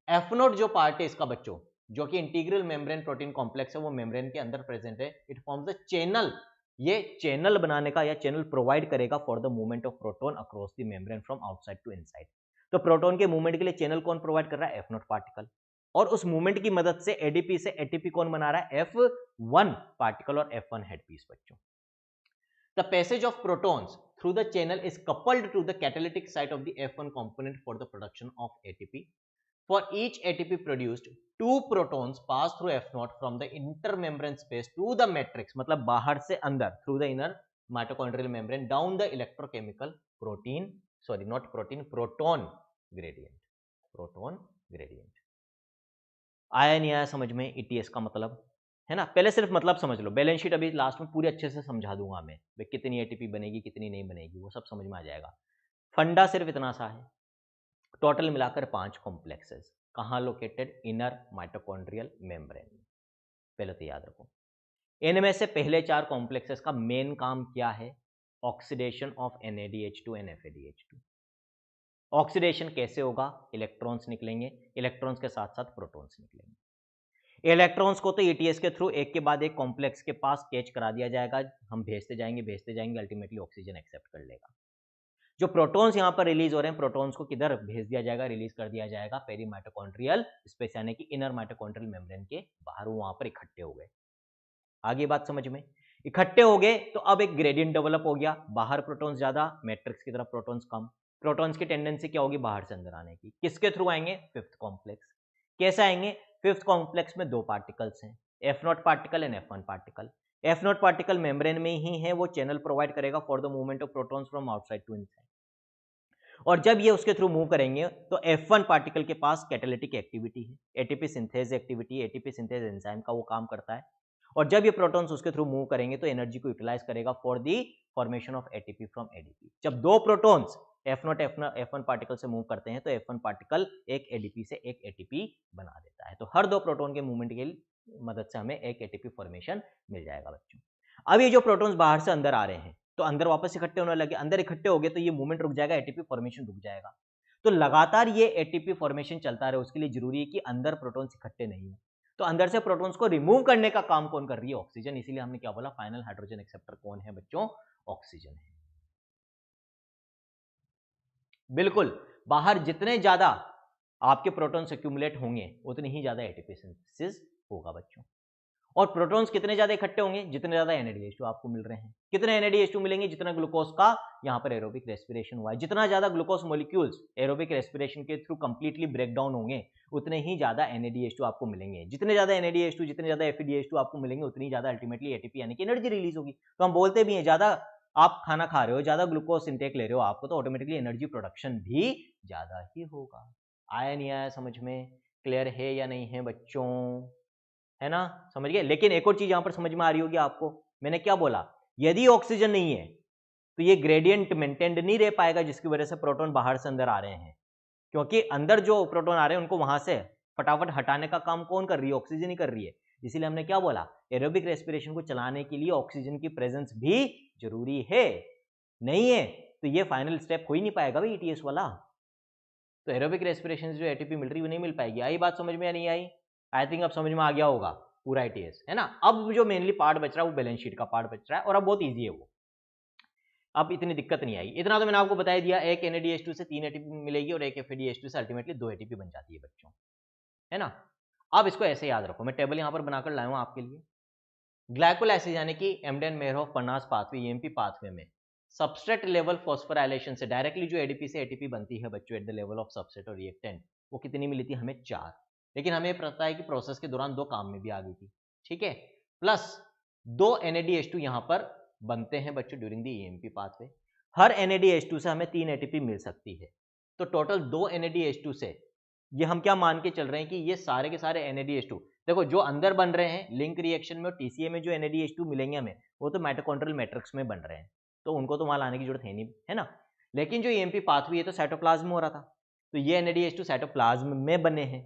F0 जो पार्ट है इसका बच्चों, जो कि इंटीग्रल मेम्ब्रेन प्रोटीन कॉम्प्लेक्स है, वो मेम्ब्रेन के अंदर प्रेजेंट है, इट फॉर्म्स द चैनल, ये चैनल बनाने का या चैनल प्रोवाइड करेगा for the movement of proton across the membrane from outside to inside. तो प्रोटॉन के मूवमेंट के लिए चैनल कौन प्रोवाइड कर रहा है, F0 पार्टिकल, और उस मूवमेंट की मदद से एडीपी से एटीपी कौन बना रहा है, F1 पार्टिकल और F1 हेडपीस बच्चों। The passage of protons through the channel is coupled to the catalytic site of the F1 component for the production of ATP. For each ATP produced, two protons pass through F0 from the intermembrane space to the matrix, मतलब बाहर से अंदर, through the inner mitochondrial membrane down the electrochemical proton gradient। आया नहीं आया समझ में ETS का मतलब है ना, पहले सिर्फ मतलब समझ लो, बैलेंस शीट अभी लास्ट में पूरी अच्छे से समझा दूंगा मैं, कितनी एटीपी बनेगी कितनी नहीं बनेगी, वो सब समझ में आ जाएगा। फंडा सिर्फ इतना सा है, टोटल मिलाकर 5 कॉम्प्लेक्सेस, कहां लोकेटेड, इनर माइटोकॉन्ड्रियल मेम्ब्रेन में, पहले तो याद रखो। इनमें से पहले 4 कॉम्प्लेक्सेस का मेन काम क्या है, oxidation of NADH2 and FADH2। Oxidation कैसे होगा, इलेक्ट्रॉन्स निकलेंगे, इलेक्ट्रॉन्स के साथ साथ प्रोटॉन्स निकलेंगे। इलेक्ट्रॉन्स को तो ETS के थ्रू एक के बाद एक कॉम्प्लेक्स के पास कैच करा दिया जाएगा, हम भेजते जाएंगे, अल्टीमेटली ऑक्सीजन एक्सेप्ट कर लेगा। जो प्रोटॉन्स यहाँ पर रिलीज हो रहे हैं, प्रोटॉन्स को किधर भेज दिया जाएगा, रिलीज कर दिया जाएगा पेरी माइटोकॉन्ड्रियल स्पेस यानी कि इनर माइटोकॉन्ड्रियल मेम्ब्रेन के बाहर, वो वहां पर इकट्ठे हो गए। आगे बात समझ में, इकट्ठे हो गए तो अब एक ग्रेडियंट डेवलप हो गया, बाहर प्रोटॉन्स ज्यादा, मैट्रिक्स की तरफ प्रोटॉन्स कम। प्रोटॉन्स की टेंडेंसी क्या होगी, बाहर से अंदर आने की। किसके थ्रू आएंगे, फिफ्थ कॉम्प्लेक्स। कैसे आएंगे, फिफ्थ कॉम्प्लेक्स में दो पार्टिकल्स हैं, F0 particle and F1 particle. F0 particle membrane में ही है, वो चैनल प्रोवाइड करेगा for the movement of protons from outside to inside. और जब ये उसके थ्रू मूव करेंगे तो F1 पार्टिकल के पास कैटालिटिक एक्टिविटी है, ATP synthase activity, ATP synthase enzyme का वो काम करता है। और जब ये प्रोटॉन्स उसके थ्रू मूव करेंगे तो एनर्जी को यूटिलाइज करेगा for the formation of ATP from ADP. जब दो प्रोटॉन्स F0 F1 पार्टिकल से मूव करते हैं तो F1 पार्टिकल एक एडीपी से एक एटीपी बना देता है। तो हर दो प्रोटॉन के मूवमेंट की मदद से हमें एक एटीपी फॉर्मेशन मिल जाएगा बच्चों। अब ये जो प्रोटॉन्स बाहर से अंदर आ रहे हैं तो अंदर वापस इकट्ठे होने लगे, अंदर इकट्ठे हो गए तो ये मूवमेंट रुक जाएगा, एटीपी फॉर्मेशन रुक जाएगा। तो लगातार ये एटीपी फॉर्मेशन चलता रहे, उसके लिए जरूरी है कि अंदर प्रोटॉन्स इकट्ठे नहीं हो। तो अंदर से प्रोटॉन्स को रिमूव करने का काम कौन कर रही है, ऑक्सीजन। इसीलिए हमने क्या बोला, फाइनल हाइड्रोजन एक्सेप्टर कौन है बच्चों, ऑक्सीजन है। बिल्कुल, बाहर जितने ज्यादा आपके प्रोटॉन्स एक्यूमुलेट होंगे उतनी ही ज्यादा एटीपी सिंथेसिस होगा बच्चों। और प्रोटॉन्स कितने ज्यादा इकट्ठे होंगे, जितने ज्यादा NADH2 आपको मिल रहे हैं। कितने NADH2 मिलेंगे, जितना ग्लूकोज का यहाँ पर एरोबिक रेस्पिरेशन हुआ है। जितना ज्यादा ग्लूकोज मॉलिक्यूल्स एरोबिक रेस्पिरेशन के थ्रू कंप्लीटली ब्रेक डाउन होंगे उतने ही ज्यादा NADH2 आपको मिलेंगे। जितने ज्यादा NADH2, जितने ज्यादा FeDH2 आपको मिलेंगे उतनी ज्यादा अल्टीमेटली एटीपी यानी कि एनर्जी रिलीज होगी। तो हम बोलते भी हैं, ज्यादा आप खाना खा रहे हो, ज्यादा ग्लूकोज इंटेक ले रहे हो आपको, तो ऑटोमेटिकली एनर्जी प्रोडक्शन भी ज्यादा ही होगा। आया नहीं आया समझ में, क्लियर है या नहीं है बच्चों, है ना, समझ गए। लेकिन एक और चीज यहां पर समझ में आ रही होगी आपको, मैंने क्या बोला, यदि ऑक्सीजन नहीं है तो ये ग्रेडियंट मेंटेन्ड नहीं रह पाएगा, जिसकी वजह से प्रोटॉन बाहर से अंदर आ रहे हैं। क्योंकि अंदर जो प्रोटॉन आ रहे हैं उनको वहां से फटाफट हटाने का काम कौन कर रही है, ऑक्सीजन ही कर रही है। इसीलिए हमने क्या बोला, एरोबिक रेस्पिरेशन को चलाने के लिए ऑक्सीजन की प्रेजेंस भी जरूरी है। नहीं है तो ये फाइनल स्टेप हो ही नहीं पाएगा भाई ETS वाला। तो एरोबिक रेस्पिरेशन से जो एटीपी मिल रही है वो नहीं मिल पाएगी। आई बात समझ में या नहीं आई, आई थिंक अब समझ में आ गया होगा पूरा ETS, है ना। अब जो मेनली पार्ट बच रहा है वो बैलेंस शीट का पार्ट बच रहा है, और अब बहुत ईजी है वो, अब इतनी दिक्कत नहीं आई। इतना तो मैंने आपको बता दिया, एक NADH2 से 3 एटीपी मिलेगी और एक FeDH2 से अल्टीमेटली 2 एटीपी बन जाती है बच्चों, है ना। अब इसको ऐसे याद रखो, मैं टेबल यहां पर बनाकर लाया हूं आपके लिए। ग्लाइकोलाइसिस यानी कि एमडेन मेहरोफ पर्नास पाथवे, EMP पाथवे में सबस्ट्रेट लेवल फॉस्फोराइलेशन से डायरेक्टली जो एडीपी से एटीपी बनती है बच्चों at the level of substrate और रिएक्टेंट, वो कितनी मिली थी हमें, 4। लेकिन हमें पता है कि प्रोसेस के दौरान 2 काम में भी आ गई थी, ठीक है। प्लस 2 NADH2 यहां पर बनते हैं बच्चों during the EMP pathway. Her NADH2 से हमें 3 एटीपी मिल सकती है, तो टोटल 2 NADH2 से ये हम क्या मान के चल रहे हैं कि ये सारे के सारे NADH2, देखो जो अंदर बन रहे हैं लिंक रिएक्शन में और TCA में जो NADH2 मिलेंगे हमें, वो तो माइटोकॉन्ड्रियल मैट्रिक्स में बन रहे हैं, तो उनको तो वहां लाने की जरूरत है नहीं, है ना। लेकिन जो EMP पाथवे ये तो साइटोप्लाज्म में हो रहा था, तो ये NADH2 साइटोप्लाज्म में बने हैं।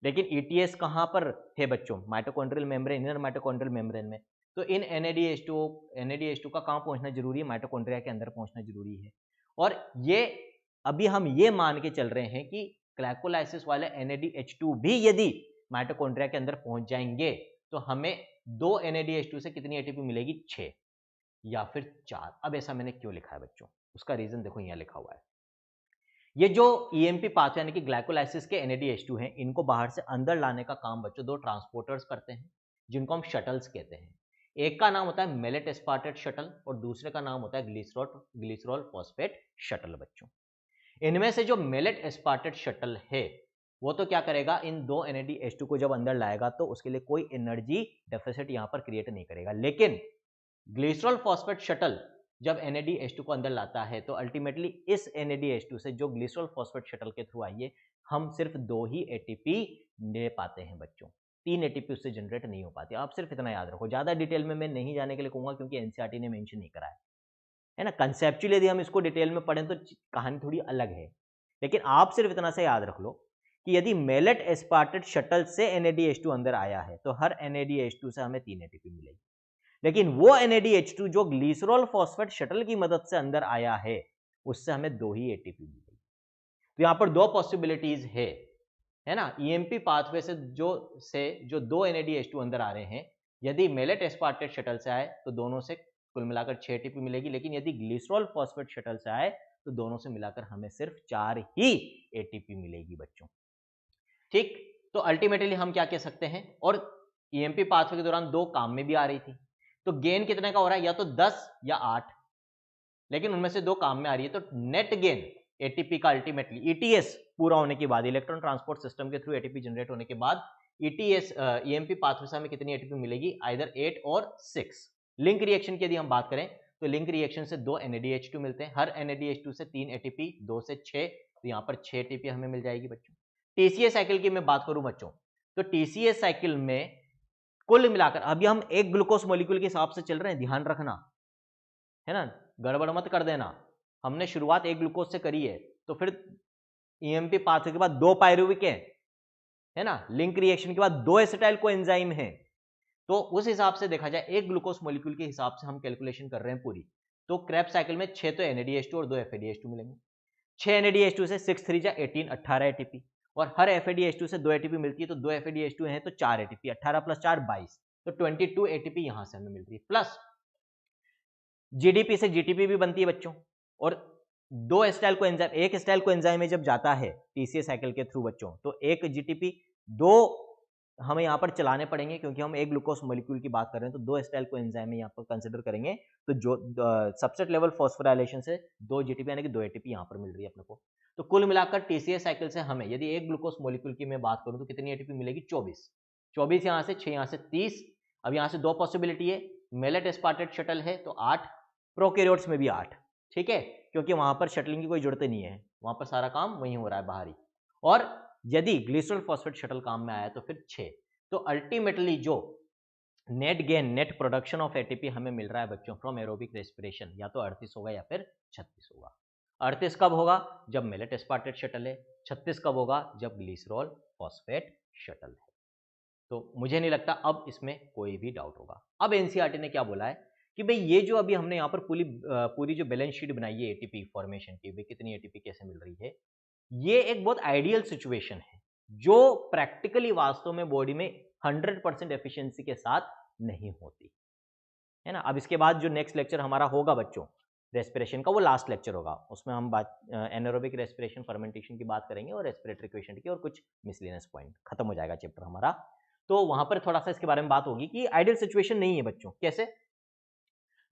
लेकिन ETS कहां पर थे बच्चों, mitochondrial membrane, inner mitochondrial membrane में। तो इन NADH2 का कहां पहुंचना जरूरी है, माइटोकॉन्ड्रिया के अंदर पहुंचना जरूरी है। और ये अभी हम ये मान के चल रहे हैं कि ग्लाइकोलाइसिस वाले NADH2 भी यदि माइटोकॉन्ड्रिया के अंदर पहुंच जाएंगे तो हमें 2 NADH2 से कितनी एटीपी मिलेगी, 6 या फिर 4। अब ऐसा मैंने क्यों लिखा है बच्चों, उसका रीजन देखो यहां लिखा हुआ है। ये जो EMP पाथवे यानी कि ग्लाइकोलाइसिस के NADH2 हैं, इनको बाहर से अंदर लाने का काम बच्चों 2 ट्रांसपोर्टर्स करते हैं, जिनको हम शटल्स कहते हैं। एक का नाम होता है मेलेट एस्पार्टेट शटल और दूसरे का नाम होता है ग्लिसरॉल फॉस्फेट शटल बच्चों। इनमें से जो मेलेट एस्पार्टेट शटल है वो तो क्या करेगा, इन 2 NADH2 को जब अंदर लाएगा तो उसके लिए कोई एनर्जी डेफिसिट यहां पर क्रिएट नहीं करेगा। लेकिन ग्लिसरॉल फॉस्फेट शटल जब NADH2 को अंदर लाता है तो अल्टीमेटली इस NADH2 से जो ग्लिसरॉल फॉस्फेट शटल के थ्रू आई है, हम सिर्फ 2 ही एटीपी ले पाते हैं बच्चों, 3 एटीपी उससे जनरेट नहीं हो पाती। आप सिर्फ इतना याद रखो, ज्यादा डिटेल में मैं नहीं जाने के लिए कहूंगा क्योंकि NCERT ने मेंशन नहीं करा है ना। कंसेप्चुअली यदि हम इसको डिटेल में पढ़ें तो कहानी थोड़ी अलग है, लेकिन आप सिर्फ इतना से याद रख लो कि यदि मेलेट एस्पार्टेट शटल से NADH2 अंदर आया है तो हर NADH2 से हमें 3 एटीपी मिलेगी। लेकिन वो NADH2 जो ग्लिसरॉल फॉस्फेट शटल की मदद से अंदर आया है उससे हमें 2 ही एटीपी मिलेगी। तो यहां पर 2 पॉसिबिलिटीज है ना। EMP पाथवे से जो 2 NADH2 अंदर आ रहे हैं, यदि मेलेट एस्पार्टेट शटल से आए तो दोनों से कुल मिलाकर 6 एटीपी मिलेगी। लेकिन यदि ग्लिसरॉल फॉस्फेट शटल से आए तो दोनों से मिलाकर हमें सिर्फ 4 ही एटीपी मिलेगी बच्चों। ठीक, तो अल्टीमेटली हम क्या कह सकते हैं, और ईएमपी पाथवे के दौरान 2 काम में भी आ रही थी, तो गेन कितने का हो रहा है, या तो 10 या 8, लेकिन उनमें से 2 काम में आ रही है, तो नेट गेन एटीपी का अल्टीमेटली ईटीएस पूरा होने के बाद, इलेक्ट्रॉन ट्रांसपोर्ट सिस्टम के थ्रू एटीपी जनरेट होने के बाद ईटीएस ईएमपी पाथवे से हमें कितनी एटीपी मिलेगी, आइदर 8 और 6। लिंक रिएक्शन की यदि हम बात करें तो लिंक रिएक्शन से 2 NADH2 मिलते हैं, हर NADH2 से 3 एटीपी, 2 से 6, तो यहां पर 6 एटीपी हमें मिल जाएगी बच्चों। टीसीएस साइकिल की मैं बात करूं बच्चों, तो टीसीएस साइकिल में कुल मिलाकर, अभी हम एक ग्लूकोज मॉलिक्यूल के हिसाब से चल रहे हैं, ध्यान रखना है ना, गड़बड़ मत कर देना। हमने शुरुआत एक ग्लूकोज से करी है, तो फिर ईएमपी पाथवे के बाद 2 पायरुविक है ना, लिंक रिएक्शन के बाद 2 एसिटाइल कोएंजाइम है, तो उस हिसाब से देखा जाए एक ग्लूकोज मॉलिक्यूल के हिसाब से हम कैलकुलेशन कर रहे हैं पूरी, तो क्रेब्स साइकिल में 6 तो NADH2 और 2 FADH2 मिलेंगे। 6 NADH2 से 6 3 जा 18, 18 एटीपी, और हर FADH2 से 2 एटीपी मिलती है, तो 2 FADH2 है तो 4 एटीपी, 18 प्लस 4 22, तो 22 एटीपी यहां से हमें मिल रही है। प्लस जीडीपी से जीटीपी भी बनती है बच्चों, और 2 एसिटाइल कोएंजाइम, एक एसिटाइल कोएंजाइम में जब जाता है टीसीएस साइकिल के थ्रू बच्चों, तो एक जीटीपी, 2 हमें यहाँ पर चलाने पड़ेंगे, क्योंकि हम एक ग्लूकोज मॉलिक्यूल की बात कर रहे हैं, तो 2 एसिटाइल कोएंजाइम में यहाँ पर कंसिडर करेंगे, तो जो सबसेट लेवल फॉस्फोराइलेशन से 2 जीटीपी यानी कि 2 एटीपी यहाँ पर मिल रही है अपने को। तो कुल मिलाकर टीसीएस साइकिल से हमें यदि एक ग्लूकोज मॉलिक्यूल की मैं बात करूँ तो कितनी एटीपी मिलेगी, 24, 24 यहाँ से, 6 यहाँ से 30। अब यहाँ से 2 पॉसिबिलिटी है, मेलेट एस्पार्टेट शटल है तो 8, प्रोकैरियोट्स में भी 8, ठीक है, क्योंकि वहां पर शटलिंग की कोई जरूरत नहीं है, वहां पर सारा काम वहीं हो रहा है बाहरी। और यदि ग्लिसरॉल फॉस्फेट शटल काम में आया तो फिर 6। तो अल्टीमेटली जो net gain, net production of ATP हमें मिल रहा है बच्चों फ्रॉम एरोबिक रेस्पिरेशन, या तो 38 होगा या फिर 36 होगा। 38 कब होगा, जब मेलेट एस्पार्टेट शटल है, 36 कब होगा, जब ग्लिसरॉल फॉस्फेट शटल है। तो मुझे नहीं लगता अब इसमें कोई भी डाउट होगा। अब एनसीईआरटी ने क्या बोला है कि भाई ये जो अभी हमने यहाँ पर पूरी जो बैलेंस शीट बनाई है एटीपी फॉर्मेशन की, भाई कितनी एटीपी कैसे मिल रही है, ये एक बहुत आइडियल सिचुएशन है जो प्रैक्टिकली वास्तव में बॉडी में 100% एफिशिएंसी के साथ नहीं होती है ना। अब इसके बाद जो नेक्स्ट लेक्चर हमारा होगा बच्चों रेस्पिरेशन का, वो लास्ट लेक्चर होगा, उसमें हम बात एनारोबिक रेस्पिरेशन फर्मेंटेशन की बात करेंगे और रेस्पिरेटरी क्वेश्चन की और कुछ मिसलेनियस पॉइंट, खत्म हो जाएगा चैप्टर हमारा। तो वहां पर थोड़ा सा इसके बारे में बात होगी कि आइडियल सिचुएशन नहीं है बच्चों, कैसे।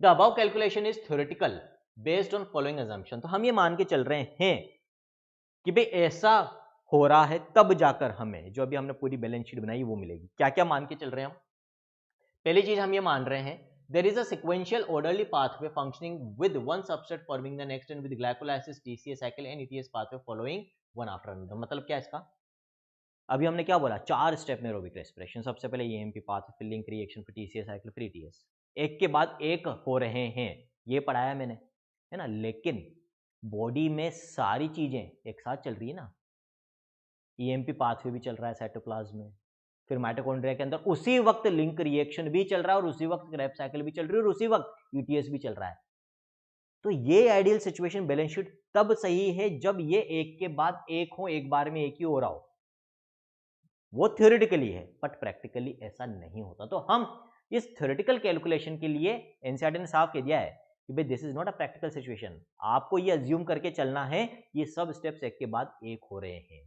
The above calculation is theoretical based on following assumption. तो हम ये मान के चल रहे हैं कि भाई ऐसा हो रहा है, तब जाकर हमें जो अभी हमने पूरी बैलेंस शीट बनाई वो मिलेगी। क्या क्या मान के चल रहे हैं हम, पहली चीज हम ये मान रहे हैं there is a sequential orderly pathway functioning with one substrate forming the next and with glycolysis TCA cycle and ETS pathway following one after another। मतलब क्या इसका, अभी हमने क्या बोला, 4 स्टेप में एरोबिक रेस्पिरेशन, सबसे पहले ईएमपी पाथवे, फिर लिंक रिएक्शन, फिर टीसीएस साइकिल, फिर ईटीएस, एक के बाद एक हो रहे हैं, ये पढ़ाया मैंने है ना। लेकिन बॉडी में सारी चीजें एक साथ चल रही है ना, ईएमपी पाथवे भी चल रहा है साइटोप्लाज्म में, फिर माइटोकॉन्ड्रिया के अंदर उसी वक्त लिंक रिएक्शन भी चल रहा है, और उसी वक्त क्रेब्स साइकिल भी चल रही है, और उसी वक्त ईटीएस भी चल रहा है। तो ये आइडियल सिचुएशन बैलेंस शीट तब सही है जब ये एक के बाद एक हो, एक बार में एक ही हो रहा हो। वो थ्योरेटिकली है, बट प्रैक्टिकली ऐसा नहीं होता। तो हम इस थ्योरेटिकल कैलकुलेशन के लिए एनसीईआरटी ने साफ कह दिया है कि भाई this is not a practical situation. आपको ये अज्यूम करके चलना है ये सब स्टेप्स एक के बाद एक हो रहे हैं,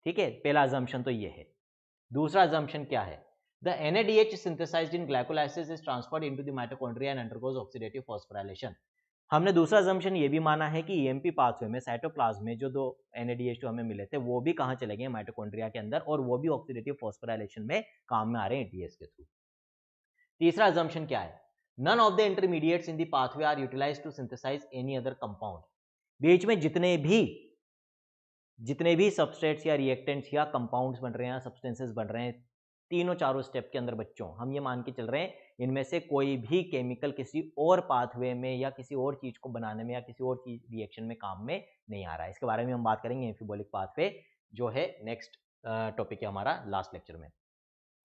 ठीक है। पहला अजम्पशन तो ये है। दूसरा अजम्पशन क्या है, the NADH synthesized in glycolysis is transferred into the mitochondria and undergoes oxidative phosphorylation। हमने दूसरा अजम्पशन ये भी माना है कि ईएमपी पाथवे में साइटोप्लाज्म में जो 2 NADH2 हमें मिले थे वो भी कहाँ चले गए, माइटोकॉन्ड्रिया के अंदर, और वो भी ऑक्सीडेटिव फॉस्फोराइलेशन में काम में आ रहे हैं ईटीएस के थ्रू। तीसरा अजम्पशन क्या है, none of the intermediates in the pathway are utilised to synthesise any other compound. बीच में जितने भी सबस्ट्रेट्स या रिएक्टेंट्स या कंपाउंड्स बन रहे हैं, सब्सटेंसेस बन रहे हैं, तीनों चारों स्टेप के अंदर बच्चों हम ये मान के चल रहे हैं इनमें से कोई भी केमिकल किसी और पाथवे में या किसी और चीज को बनाने में या किसी और चीज रिएक्शन में काम में नहीं आ रहा है। इसके बारे में हम बात करेंगे एम्फिबोलिक पाथवे, जो है नेक्स्ट टॉपिक है हमारा लास्ट लेक्चर में।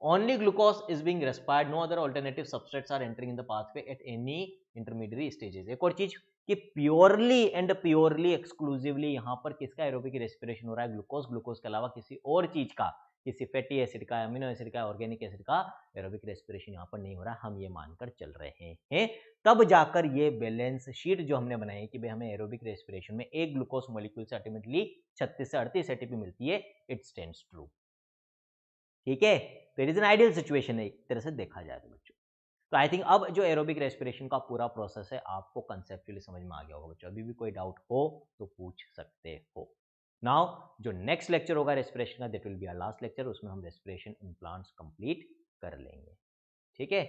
Only glucose is being respired, no other alternative substrates are entering in the pathway at any intermediary stages। एक और चीज कि प्योरली एंड प्योरली एक्सक्लूसिवली यहाँ पर किसका एरोबिक रेस्पिरेशन हो रहा है, ग्लूकोज के अलावा किसी और चीज का किसी फैटी एसिड का, अमीनो एसिड का, ऑर्गेनिक एसिड का एरोबिक रेस्पिरेशन यहाँ पर नहीं हो रहा, हम ये मानकर चल रहे हैं। तब जाकर ये बैलेंस शीट जो हमने बनाई है कि भाई हमें एरोबिक रेस्पिरेशन में एक ग्लूकोज मॉलिक्यूल से अल्टीमेटली 36 से 38 एटीपी मिलती है, इट स्टैंड्स ट्रू। ठीक है, तो it is an ideal situation है एक तरह से देखा जाए तो बच्चों। तो आई थिंक अब जो एरोबिक रेस्पिरेशन का पूरा प्रोसेस है आपको कंसेप्चुअली समझ में आ गया होगा बच्चों। अभी भी कोई डाउट हो तो पूछ सकते हो। नाउ जो नेक्स्ट लेक्चर होगा रेस्पिरेशन का, that will be our last lecture, उसमें हम रेस्पिरेशन इन प्लांट्स कंप्लीट कर लेंगे। ठीक है,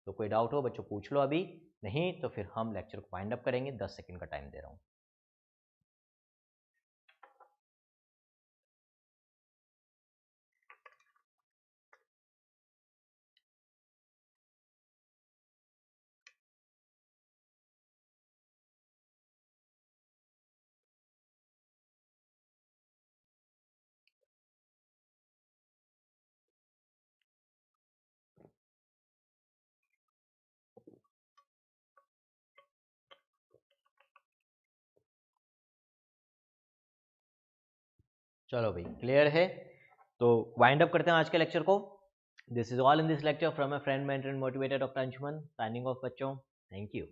तो कोई डाउट हो बच्चों पूछ लो, अभी नहीं तो फिर हम लेक्चर को वाइंड अप करेंगे। 10 सेकंड का टाइम दे रहा हूं। चलो भाई क्लियर है, तो वाइंड अप करते हैं आज के लेक्चर को। This is all in this lecture from my friend, mentor and motivator doctor Anshuman, signing off बच्चों। Thank you.